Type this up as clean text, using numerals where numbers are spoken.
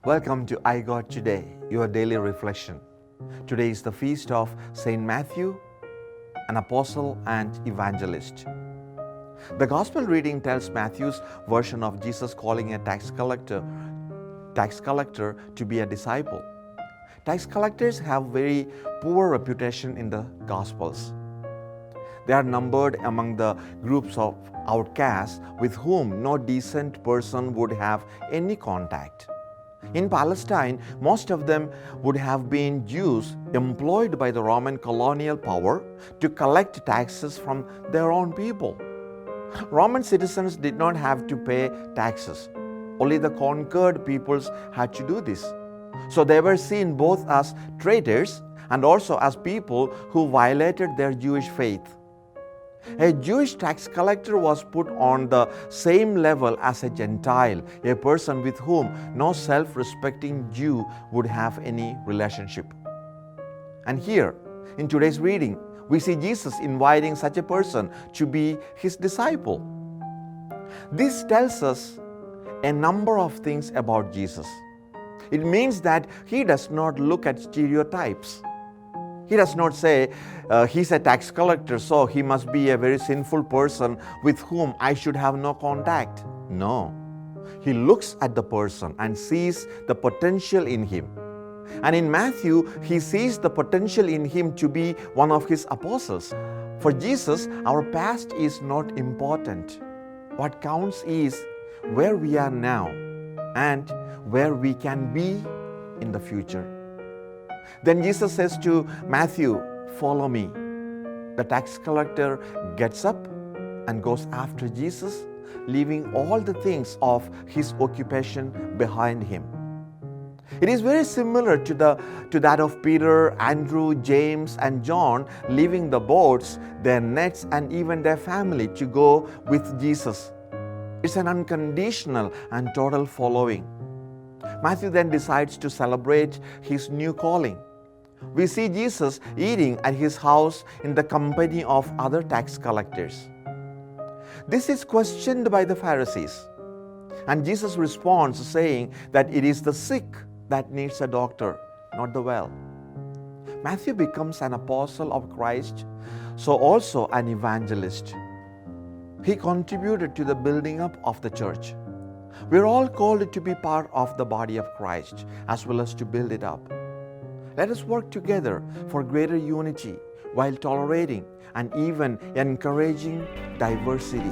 Welcome to iGod Today, your daily reflection. Today is the feast of Saint Matthew, an apostle and evangelist. The gospel reading tells Matthew's version of Jesus calling a tax collector to be a disciple. Tax collectors have very poor reputation in the gospels. They are numbered among the groups of outcasts with whom no decent person would have any contact. In Palestine, most of them would have been Jews employed by the Roman colonial power to collect taxes from their own people. Roman citizens did not have to pay taxes. Only the conquered peoples had to do this. So they were seen both as traitors and also as people who violated their Jewish faith. A Jewish tax collector was put on the same level as a Gentile, a person with whom no self-respecting Jew would have any relationship. And here, in today's reading, we see Jesus inviting such a person to be his disciple. This tells us a number of things about Jesus. It means that he does not look at stereotypes. He does not say, he's a tax collector, so he must be a very sinful person with whom I should have no contact. No. He looks at the person and sees the potential in him. And in Matthew, he sees the potential in him to be one of his apostles. For Jesus, our past is not important. What counts is where we are now and where we can be in the future. Then Jesus says to Matthew, "Follow me." The tax collector gets up and goes after Jesus, leaving all the things of his occupation behind him. It is very similar to that of Peter, Andrew, James, and John leaving the boats, their nets, and even their family to go with Jesus. It's an unconditional and total following. Matthew then decides to celebrate his new calling. We see Jesus eating at his house in the company of other tax collectors. This is questioned by the Pharisees, and Jesus responds saying that it is the sick that needs a doctor, not the well. Matthew becomes an apostle of Christ, so also an evangelist. He contributed to the building up of the church. We're all called to be part of the body of Christ as well as to build it up. Let us work together for greater unity while tolerating and even encouraging diversity.